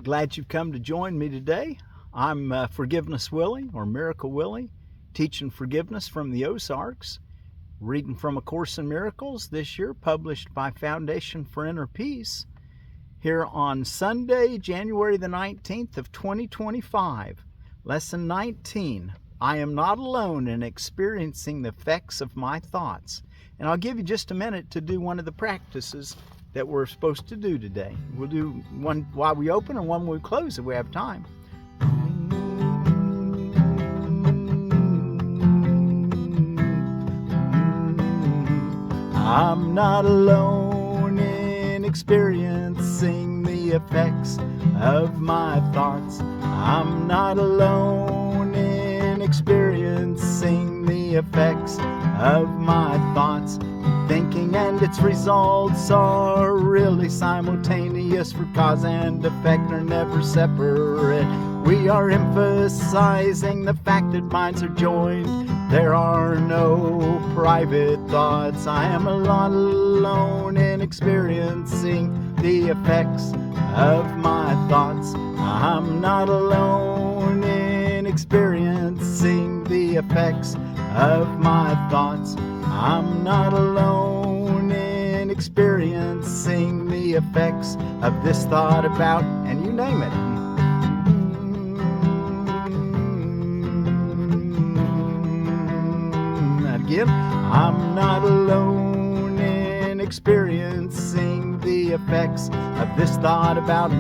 Glad you've come to join me today. I'm Forgiveness Willie, or Miracle Willie, teaching forgiveness from the Ozarks, reading from A Course in Miracles this year, published by Foundation for Inner Peace, here on Sunday, January the 19th of 2025. Lesson 19, I am not alone in experiencing the effects of my thoughts. And I'll give you just a minute to do one of the practices that we're supposed to do today. We'll do one while we open and one when we close if we have time. I'm not alone in experiencing the effects of my thoughts. I'm not alone in experiencing the effects of my thoughts. Thinking and its results are really simultaneous, for cause and effect are never separate. We are emphasizing the fact that minds are joined. There are no private thoughts. I am not alone in experiencing the effects of my thoughts. I'm not alone in experiencing the effects of my thoughts. I'm not alone in experiencing the effects of this thought about, and you name it. Again, I'm not alone in experiencing the effects of this thought about.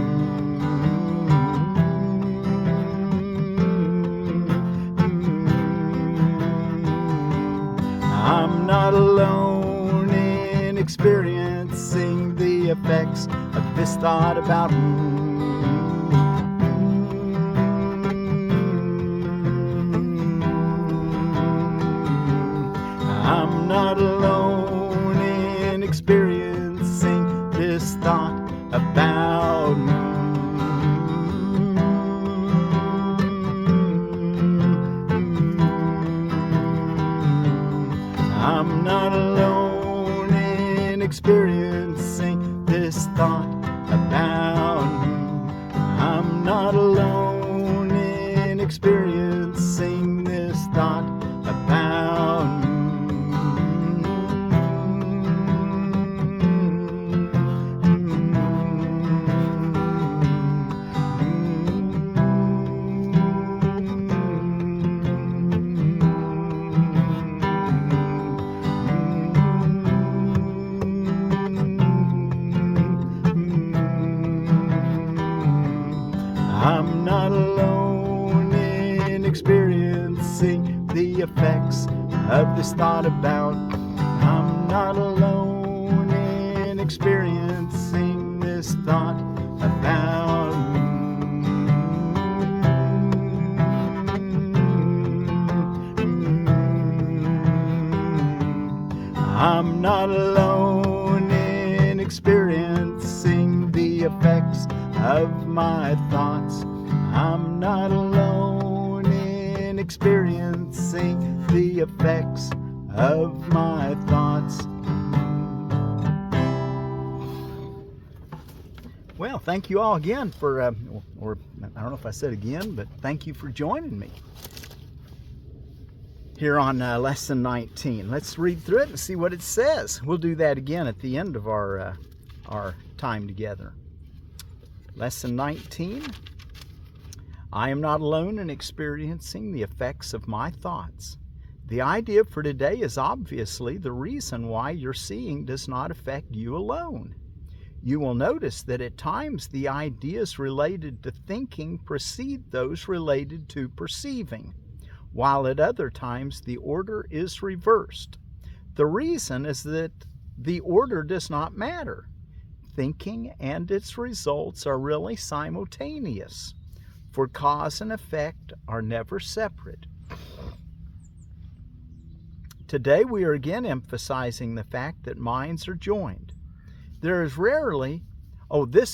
I'm not alone in experiencing the effects of this thought about. I'm not alone in experiencing this thought about. I'm not alone in experiencing this thought about. I'm not alone in experiencing this thought about. I'm not alone in experiencing the effects of this thought about. I'm not alone in experiencing this thought about. I'm not alone in experiencing the effects of my thoughts. I'm not alone in experiencing the effects of my thoughts. Well, thank you all again for, or I don't know if I said again, but thank you for joining me here on Lesson 19. Let's read through it and see what it says. We'll do that again at the end of our time together. Lesson 19, I am not alone in experiencing the effects of my thoughts. The idea for today is obviously the reason why your seeing does not affect you alone. You will notice that at times the ideas related to thinking precede those related to perceiving, while at other times the order is reversed. The reason is that the order does not matter. Thinking and its results are really simultaneous, for cause and effect are never separate. Today we are again emphasizing the fact that minds are joined. This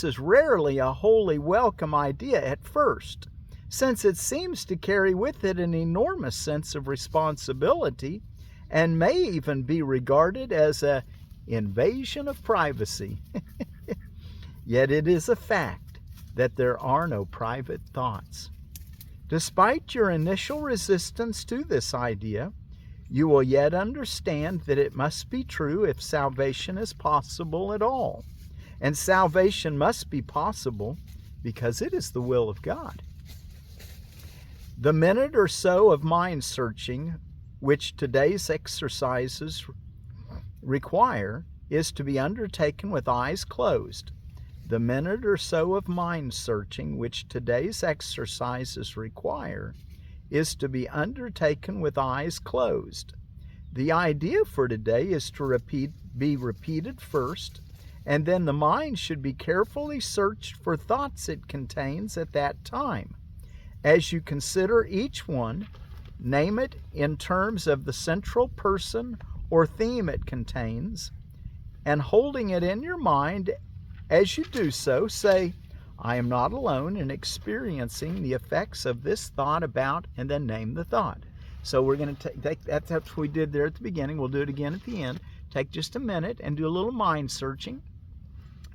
is rarely a wholly welcome idea at first, since it seems to carry with it an enormous sense of responsibility and may even be regarded as an invasion of privacy. Yet it is a fact that there are no private thoughts. Despite your initial resistance to this idea, you will yet understand that it must be true if salvation is possible at all. And salvation must be possible because it is the will of God. The minute or so of mind searching which today's exercises require is to be undertaken with eyes closed. The minute or so of mind searching which today's exercises require is to be undertaken with eyes closed. The idea for today is to be repeated first, and then the mind should be carefully searched for thoughts it contains at that time. As you consider each one, name it in terms of the central person or theme it contains, and holding it in your mind as you do so, say, I am not alone in experiencing the effects of this thought about, and then name the thought. So we're going to take that's what we did there at the beginning. We'll do it again at the end. Take just a minute and do a little mind searching,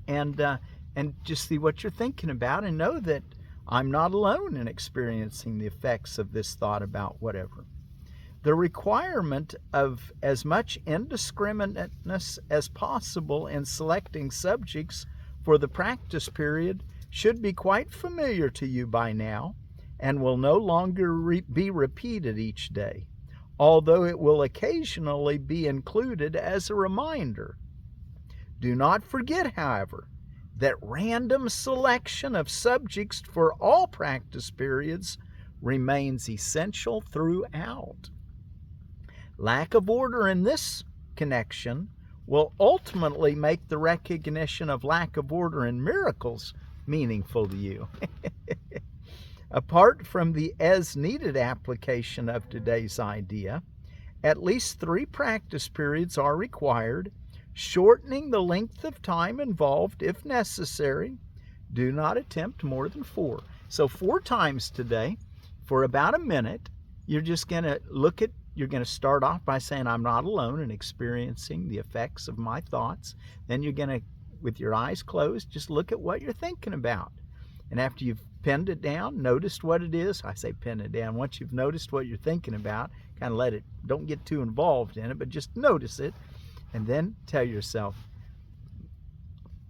and just see what you're thinking about, and know that I'm not alone in experiencing the effects of this thought about whatever. The requirement of as much indiscriminateness as possible in selecting subjects for the practice period should be quite familiar to you by now, and will no longer be repeated each day, although it will occasionally be included as a reminder. Do not forget, however, that random selection of subjects for all practice periods remains essential throughout. Lack of order in this connection will ultimately make the recognition of lack of order in miracles meaningful to you. Apart from the as-needed application of today's idea, at least 3 practice periods are required, shortening the length of time involved if necessary. Do not attempt more than 4. So 4 times today, for about a minute, you're just going to you're going to start off by saying, I'm not alone in experiencing the effects of my thoughts. Then you're going to, with your eyes closed, just look at what you're thinking about. And after you've pinned it down, noticed what it is, I say pin it down. Once you've noticed what you're thinking about, kind of let it, don't get too involved in it, but just notice it. And then tell yourself,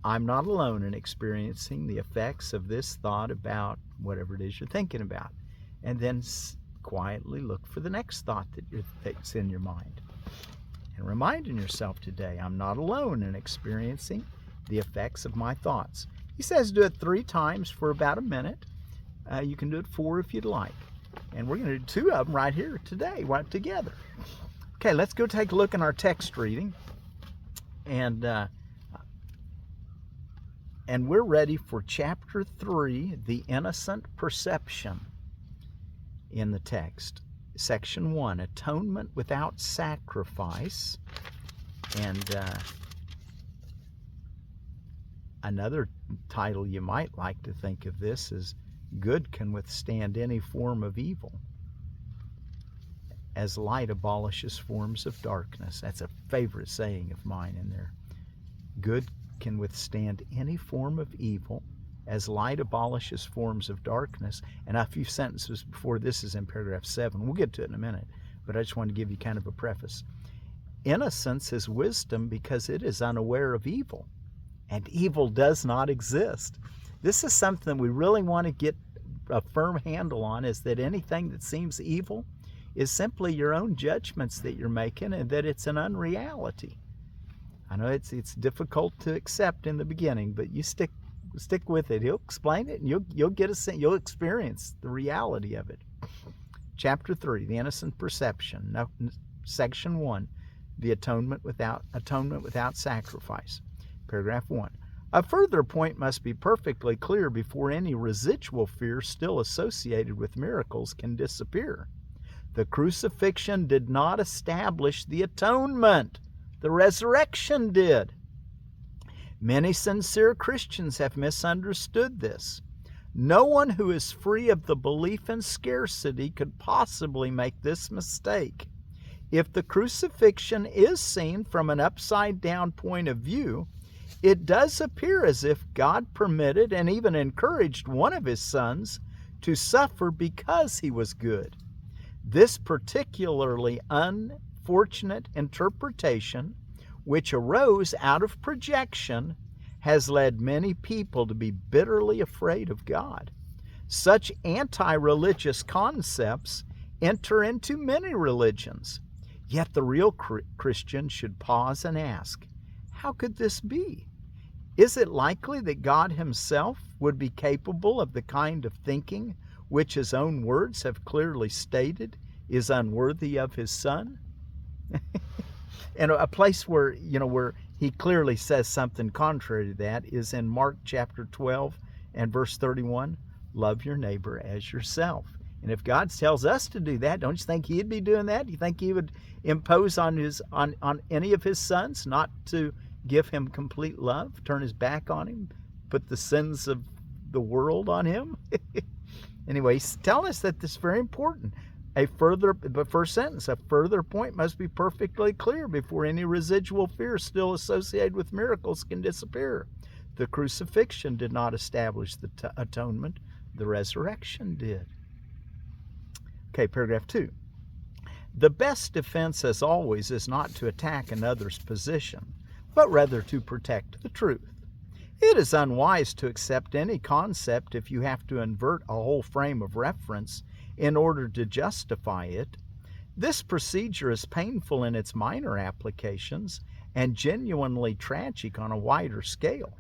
I'm not alone in experiencing the effects of this thought about whatever it is you're thinking about. And then quietly look for the next thought that's in your mind. And reminding yourself today, I'm not alone in experiencing the effects of my thoughts. He says do it 3 times for about a minute. You can do it 4 if you'd like. And we're going to do 2 of them right here today, right together. Okay, let's go take a look in our text reading. And we're ready for chapter 3, the innocent perception in the text. Section 1, atonement without sacrifice. And another title you might like to think of this is good can withstand any form of evil, as light abolishes forms of darkness. That's a favorite saying of mine in there. Good can withstand any form of evil, as light abolishes forms of darkness. And a few sentences before this is in paragraph 7. We'll get to it in a minute, but I just wanted to give you kind of a preface. Innocence is wisdom because it is unaware of evil, and evil does not exist. This is something we really want to get a firm handle on, is that anything that seems evil is simply your own judgments that you're making, and that it's an unreality. I know it's difficult to accept in the beginning, but you stick with it. He'll explain it, and you'll experience the reality of it. Chapter 3, the innocent perception. Now, section 1, the atonement without sacrifice. Paragraph 1. A further point must be perfectly clear before any residual fear still associated with miracles can disappear. The crucifixion did not establish the atonement. The resurrection did. Many sincere Christians have misunderstood this. No one who is free of the belief in scarcity could possibly make this mistake. If the crucifixion is seen from an upside-down point of view, It does appear as if God permitted and even encouraged one of his sons to suffer because he was good. This particularly unfortunate interpretation, which arose out of projection, has led many people to be bitterly afraid of God. Such anti-religious concepts enter into many religions. Yet the real Christian should pause and ask, how could this be? Is it likely that God himself would be capable of the kind of thinking which his own words have clearly stated is unworthy of his Son? And a place where he clearly says something contrary to that is in Mark chapter 12 and verse 31. Love your neighbor as yourself. And if God tells us to do that, don't you think he'd be doing that? Do you think he would impose on any of his sons not to give him complete love, turn his back on him, put the sins of the world on him? Anyway, he's telling us that this is very important. The first sentence, a further point must be perfectly clear before any residual fear still associated with miracles can disappear. The crucifixion did not establish the atonement. The resurrection did. Okay, paragraph 2. The best defense, as always, is not to attack another's position, but rather to protect the truth. It is unwise to accept any concept if you have to invert a whole frame of reference in order to justify it. This procedure is painful in its minor applications and genuinely tragic on a wider scale.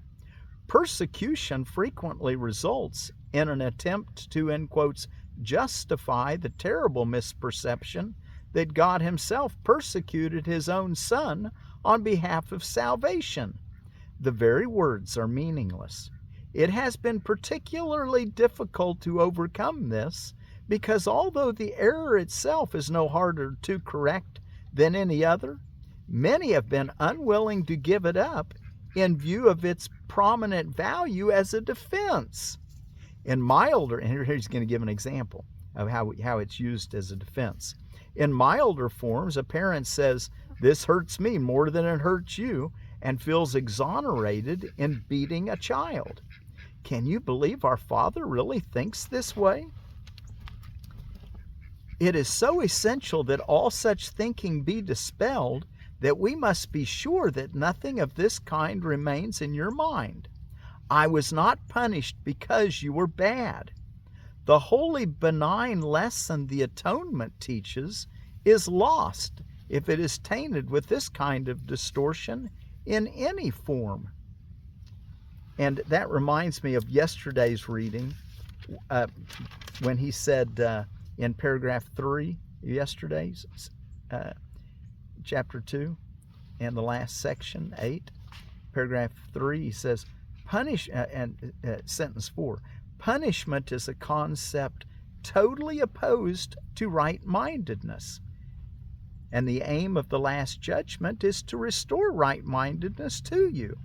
Persecution frequently results in an attempt to, in quotes, justify the terrible misperception that God himself persecuted his own Son on behalf of salvation. The very words are meaningless. It has been particularly difficult to overcome this because although the error itself is no harder to correct than any other, many have been unwilling to give it up in view of its prominent value as a defense. In milder, and here he's going to give an example of how it's used as a defense. In milder forms, a parent says, "This hurts me more than it hurts you," and feels exonerated in beating a child. Can you believe our Father really thinks this way? It is so essential that all such thinking be dispelled that we must be sure that nothing of this kind remains in your mind. I was not punished because you were bad. The holy benign lesson the atonement teaches is lost if it is tainted with this kind of distortion in any form. And that reminds me of yesterday's reading when he said in paragraph 3, yesterday's chapter 2 and the last section, 8, paragraph 3, he says, sentence 4, punishment is a concept totally opposed to right-mindedness. And the aim of the last judgment is to restore right-mindedness to you.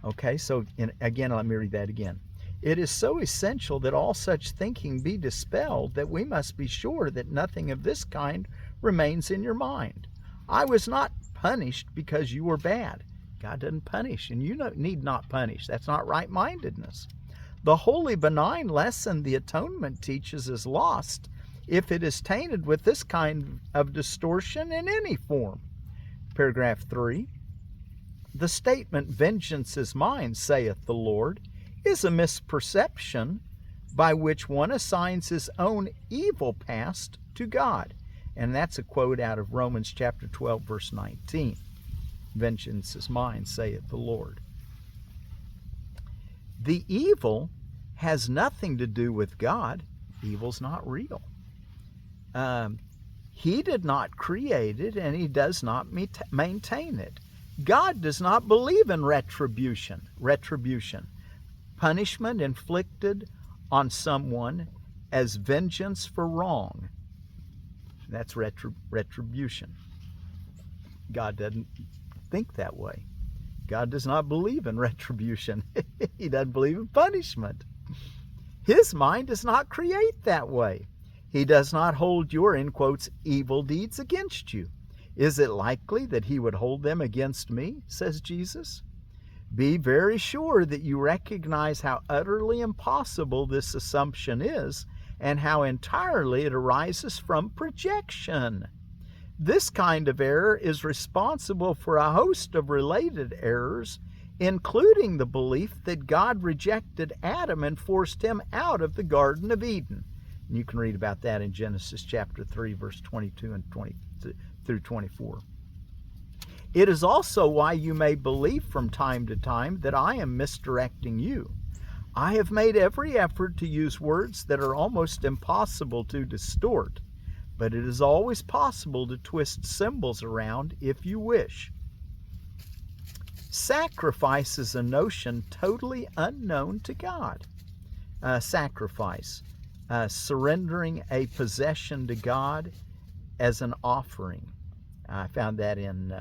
Okay, so again, let me read that again. It is so essential that all such thinking be dispelled that we must be sure that nothing of this kind remains in your mind. I was not punished because you were bad. God doesn't punish, and you need not punish. That's not right-mindedness. The holy benign lesson the atonement teaches is lost if it is tainted with this kind of distortion in any form. Paragraph 3. The statement, "Vengeance is mine, saith the Lord," is a misperception by which one assigns his own evil past to God. And that's a quote out of Romans chapter 12, verse 19. Vengeance is mine, saith the Lord. The evil has nothing to do with God. Evil's not real. He did not create it, and he does not maintain it. God does not believe in retribution. Punishment inflicted on someone as vengeance for wrong. That's retribution. God doesn't think that way. God does not believe in retribution. He doesn't believe in punishment. His mind does not create that way. He does not hold your, in quotes, evil deeds against you. Is it likely that he would hold them against me, says Jesus? Be very sure that you recognize how utterly impossible this assumption is and how entirely it arises from projection. This kind of error is responsible for a host of related errors, including the belief that God rejected Adam and forced him out of the Garden of Eden. And you can read about that in Genesis chapter 3, verse 22 and 20 through 24. It is also why you may believe from time to time that I am misdirecting you. I have made every effort to use words that are almost impossible to distort, but it is always possible to twist symbols around if you wish. Sacrifice is a notion totally unknown to God. Sacrifice, surrendering a possession to God as an offering. I found that in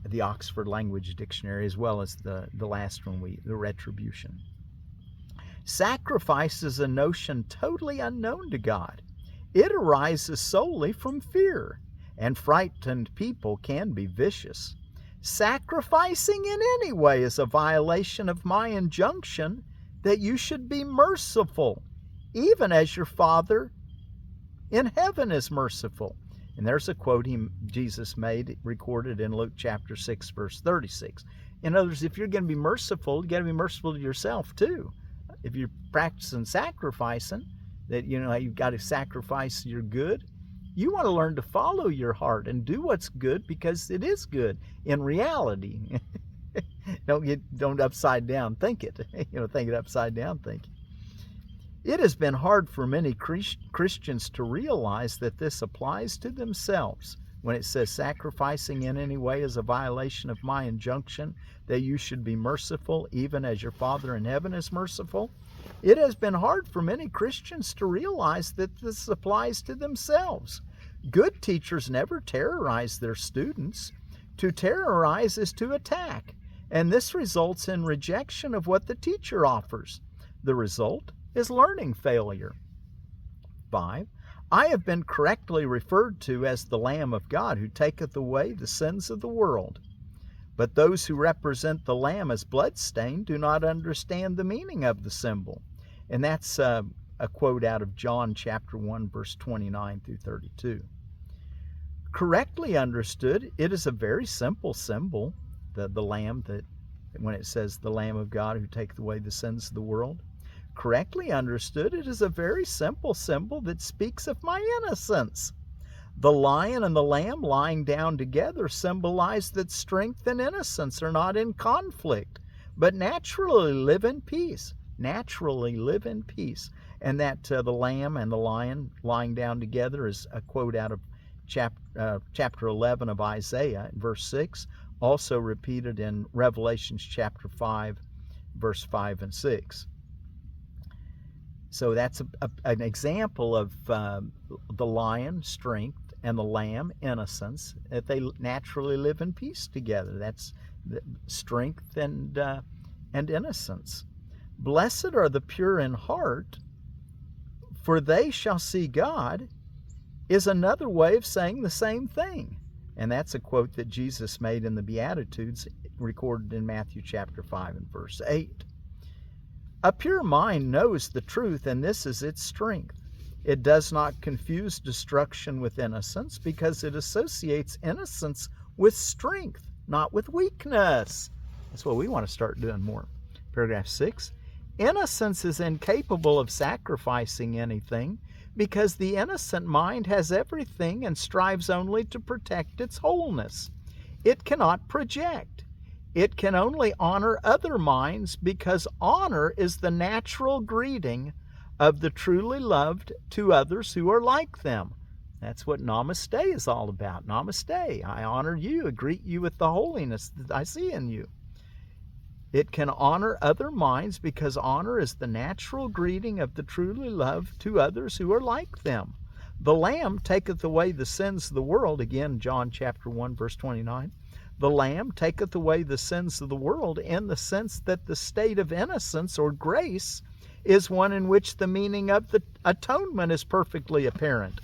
the Oxford Language Dictionary, as well as the last one, the retribution. Sacrifice is a notion totally unknown to God. It arises solely from fear, and frightened people can be vicious. Sacrificing in any way is a violation of my injunction that you should be merciful, even as your Father in heaven is merciful. And there's a quote Jesus made, recorded in Luke chapter 6, verse 36. In other words, if you're going to be merciful, you got to be merciful to yourself too. If you're practicing sacrificing, that you've got to sacrifice your good, you want to learn to follow your heart and do what's good because it is good in reality. Don't upside down think it. Think it upside down thinking. It has been hard for many Christians to realize that this applies to themselves. When it says sacrificing in any way is a violation of my injunction that you should be merciful even as your Father in heaven is merciful, it has been hard for many Christians to realize that this applies to themselves. Good teachers never terrorize their students. To terrorize is to attack, and this results in rejection of what the teacher offers. The result is learning failure. 5. I have been correctly referred to as the Lamb of God who taketh away the sins of the world. But those who represent the Lamb as bloodstained do not understand the meaning of the symbol. And that's a quote out of John chapter 1, verse 29 through 32. Correctly understood, it is a very simple symbol, the Lamb, that when it says the Lamb of God who taketh away the sins of the world. Correctly understood, it is a very simple symbol that speaks of my innocence. The lion and the lamb lying down together symbolize that strength and innocence are not in conflict, but naturally live in peace. Naturally live in peace. And that the lamb and the lion lying down together is a quote out of chapter 11 of Isaiah, verse 6, also repeated in Revelation chapter 5, verse 5 and 6. So that's an example of the lion, strength, and the lamb, innocence, that they naturally live in peace together. That's strength and innocence. Blessed are the pure in heart, for they shall see God, is another way of saying the same thing. And that's a quote that Jesus made in the Beatitudes, recorded in Matthew chapter 5 and verse 8. A pure mind knows the truth, and this is its strength. It does not confuse destruction with innocence because it associates innocence with strength, not with weakness. That's what we want to start doing more. Paragraph 6. Innocence is incapable of sacrificing anything because the innocent mind has everything and strives only to protect its wholeness. It cannot project. It can only honor other minds because honor is the natural greeting of the truly loved to others who are like them. That's what namaste is all about. Namaste. I honor you. I greet you with the holiness that I see in you. It can honor other minds because honor is the natural greeting of the truly loved to others who are like them. The Lamb taketh away the sins of the world. Again, John chapter 1, verse 29. The Lamb taketh away the sins of the world in the sense that the state of innocence or grace is one in which the meaning of the atonement is perfectly apparent.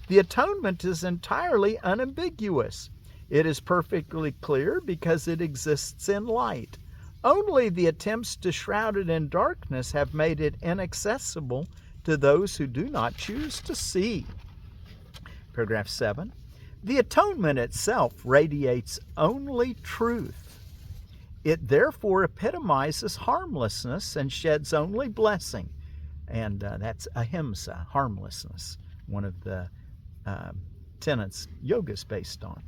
The atonement is entirely unambiguous. It is perfectly clear because it exists in light. Only the attempts to shroud it in darkness have made it inaccessible to those who do not choose to see. Paragraph 7. The atonement itself radiates only truth. It therefore epitomizes harmlessness and sheds only blessing. And that's ahimsa, harmlessness, one of the tenets yoga is based on.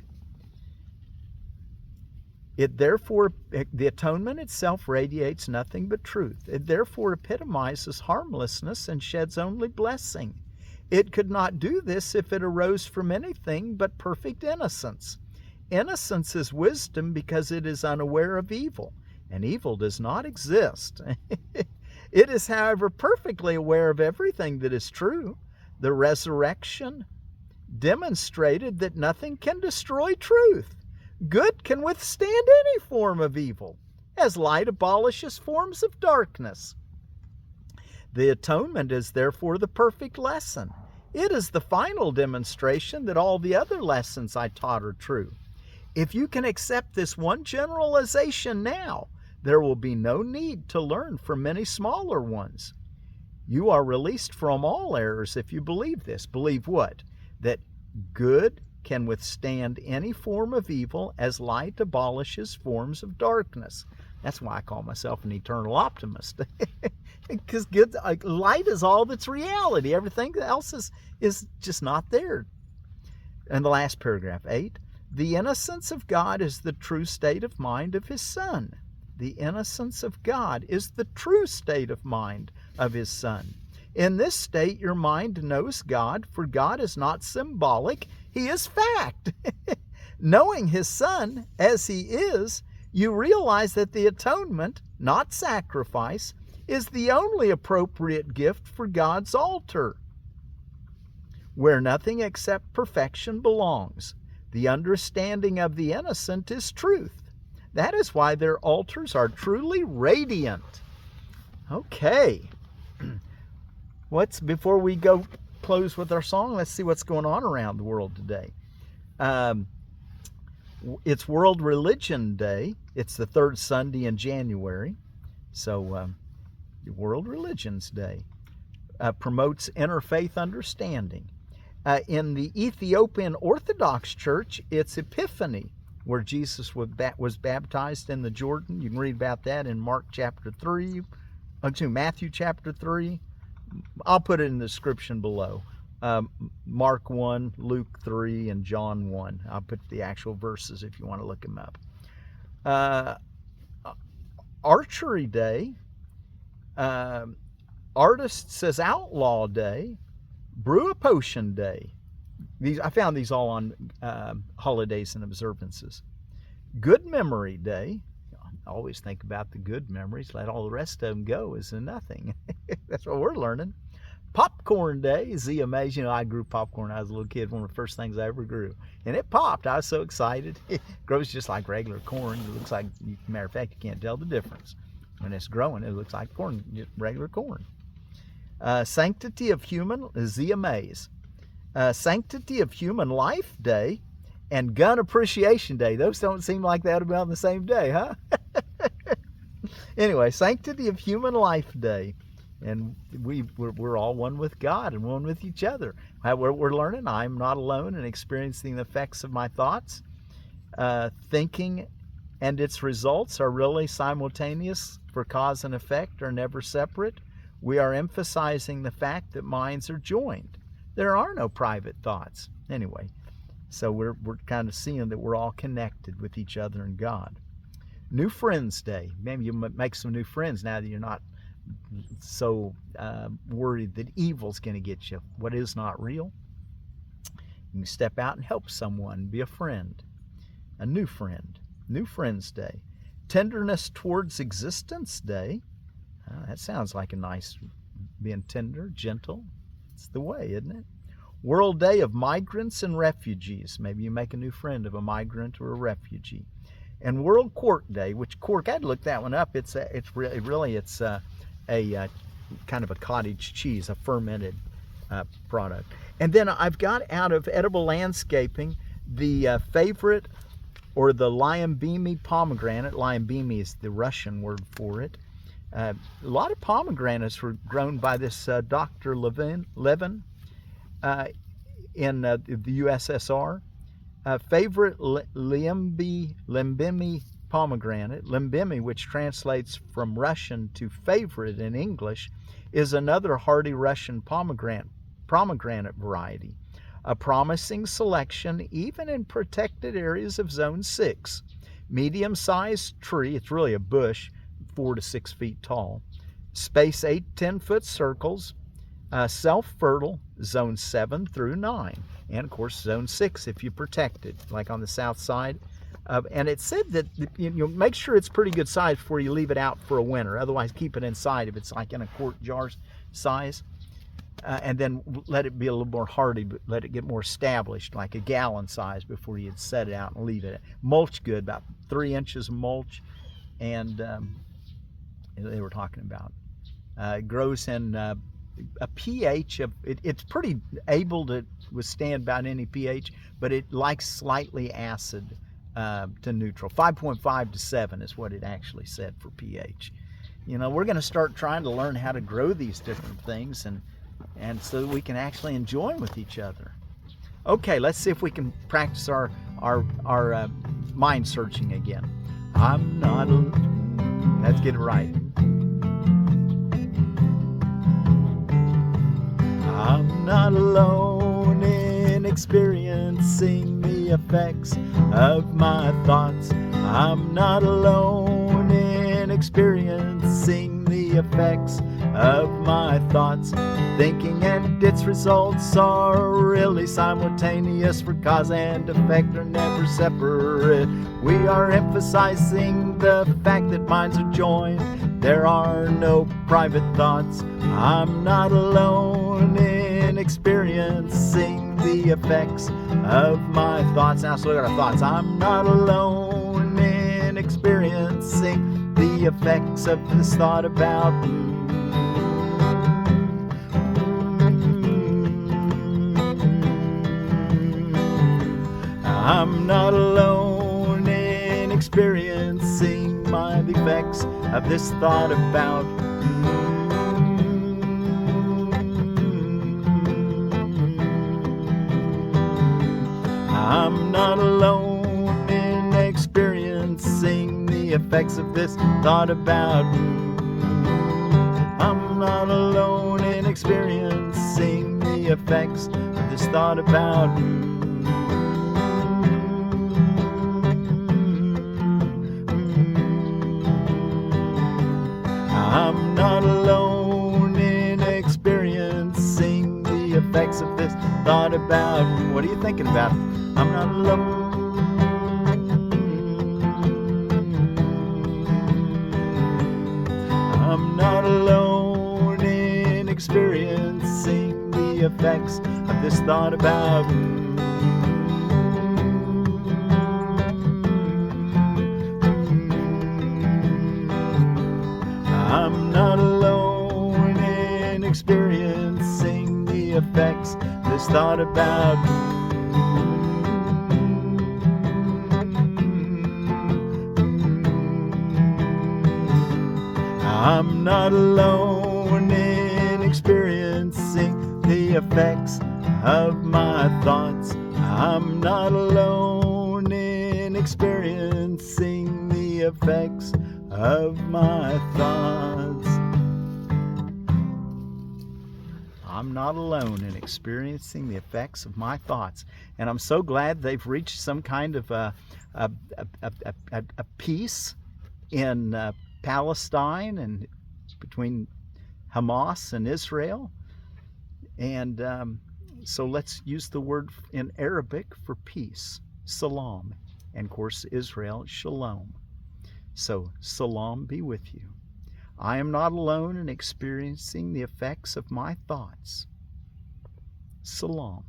The atonement itself radiates nothing but truth. It therefore epitomizes harmlessness and sheds only blessing. It could not do this if it arose from anything but perfect innocence. Innocence is wisdom because it is unaware of evil, and evil does not exist. It is, however, perfectly aware of everything that is true. The resurrection demonstrated that nothing can destroy truth. Good can withstand any form of evil, as light abolishes forms of darkness. The atonement is therefore the perfect lesson. It is the final demonstration that all the other lessons I taught are true. If you can accept this one generalization now, there will be no need to learn from many smaller ones. You are released from all errors if you believe this. Believe what? That good can withstand any form of evil as light abolishes forms of darkness. That's why I call myself an eternal optimist. Because light is all that's reality. Everything else is just not there. And the last paragraph, 8. The innocence of God is the true state of mind of His Son. The innocence of God is the true state of mind of His Son. In this state, your mind knows God, for God is not symbolic, He is fact. Knowing His Son as He is, you realize that the atonement, not sacrifice, is the only appropriate gift for God's altar, where nothing except perfection belongs. The understanding of the innocent is truth. That is why their altars are truly radiant. Okay. Before we go close with our song, let's see what's going on around the world today. It's World Religion Day. It's the third Sunday in January. So, World Religions Day promotes interfaith understanding. In the Ethiopian Orthodox Church, it's Epiphany, where Jesus was baptized in the Jordan. You can read about that in Matthew chapter 3. I'll put it in the description below. Mark 1, Luke 3, and John 1. I'll put the actual verses if you want to look them up. Archery Day. Artist says Outlaw Day. Brew a Potion Day. I found these all on holidays and observances. Good Memory Day. I always think about the good memories. Let all the rest of them go as nothing. That's what we're learning. Popcorn Day. Is he amazed? I grew popcorn when I was a little kid. One of the first things I ever grew. And it popped. I was so excited. It grows just like regular corn. It looks like, matter of fact, you can't tell the difference. When it's growing, it looks like corn, just regular corn. Sanctity of Human, ZMAs. Sanctity of Human Life Day and Gun Appreciation Day. Those don't seem like that would be on the same day, huh? Anyway, Sanctity of Human Life Day. And we're all one with God and one with each other. We're learning I'm not alone in experiencing the effects of my thoughts. Thinking and its results are really simultaneous, for cause and effect are never separate. We are emphasizing the fact that minds are joined. There are no private thoughts. Anyway, so we're kind of seeing that we're all connected with each other and God. New Friends Day. Maybe you make some new friends now that you're not so worried that evil's going to get you. What is not real? You can step out and help someone, be a friend, a new friend. New Friends Day. Tenderness Towards Existence Day. That sounds like a nice, being tender, gentle. It's the way, isn't it? World Day of Migrants and Refugees. Maybe you make a new friend of a migrant or a refugee. And World Quark Day, which quark, I'd look that one up. It's a kind of a cottage cheese, a fermented product. And then I've got out of Edible Landscaping the favorite or the Lyambimi pomegranate. Lyambimi is the Russian word for it. A lot of pomegranates were grown by this Dr. Levin in the USSR. Favorite Lyambimi pomegranate. Lyambimi, which translates from Russian to favorite in English, is another hardy Russian pomegranate variety. A promising selection even in protected areas of Zone 6. Medium-sized tree, it's really a bush, 4 to 6 feet tall. Space 8-10 foot circles. Self-fertile, Zone 7 through 9. And of course Zone 6 if you protect it, like on the south side. And it said that make sure it's pretty good size before you leave it out for a winter. Otherwise keep it inside if it's like in a quart jar size. And then let it be a little more hardy, but let it get more established, like a gallon size, before you'd set it out and leave it. Mulch good, about 3 inches of mulch. And they were talking about. It grows in a pH of, it's pretty able to withstand about any pH, but it likes slightly acid to neutral. 5.5 to 7 is what it actually said for pH. We're going to start trying to learn how to grow these different things and so that we can actually enjoy them with each other. Okay, let's see if we can practice our mind searching again. I'm not alone. Let's get it right. I'm not alone in experiencing the effects of my thoughts. I'm not alone in experiencing the effects of my thoughts. Thinking and its results are really simultaneous, for cause and effect are never separate. We are emphasizing the fact that minds are joined. There are no private thoughts. I'm not alone in experiencing the effects of my thoughts. Now, so look at our thoughts. I'm not alone in experiencing the effects of this thought about I'm not alone in experiencing the effects of this thought about I'm not alone in experiencing the effects of this thought about I'm not alone in experiencing the effects of this thought about I'm not alone in experiencing the effects of this thought about. What are you thinking about? I'm not alone. I'm not alone in experiencing the effects of this thought about. I'm not alone in experiencing the effects of this thought about. I'm not alone in experiencing the effects of my thoughts. I'm not alone in experiencing the effects of my thoughts. I'm not alone in experiencing the effects of my thoughts. And I'm so glad they've reached some kind of a peace in Palestine and between Hamas and Israel. And so let's use the word in Arabic for peace, Salaam. And of course, Israel, Shalom. So, Salaam be with you. I am not alone in experiencing the effects of my thoughts. Salaam.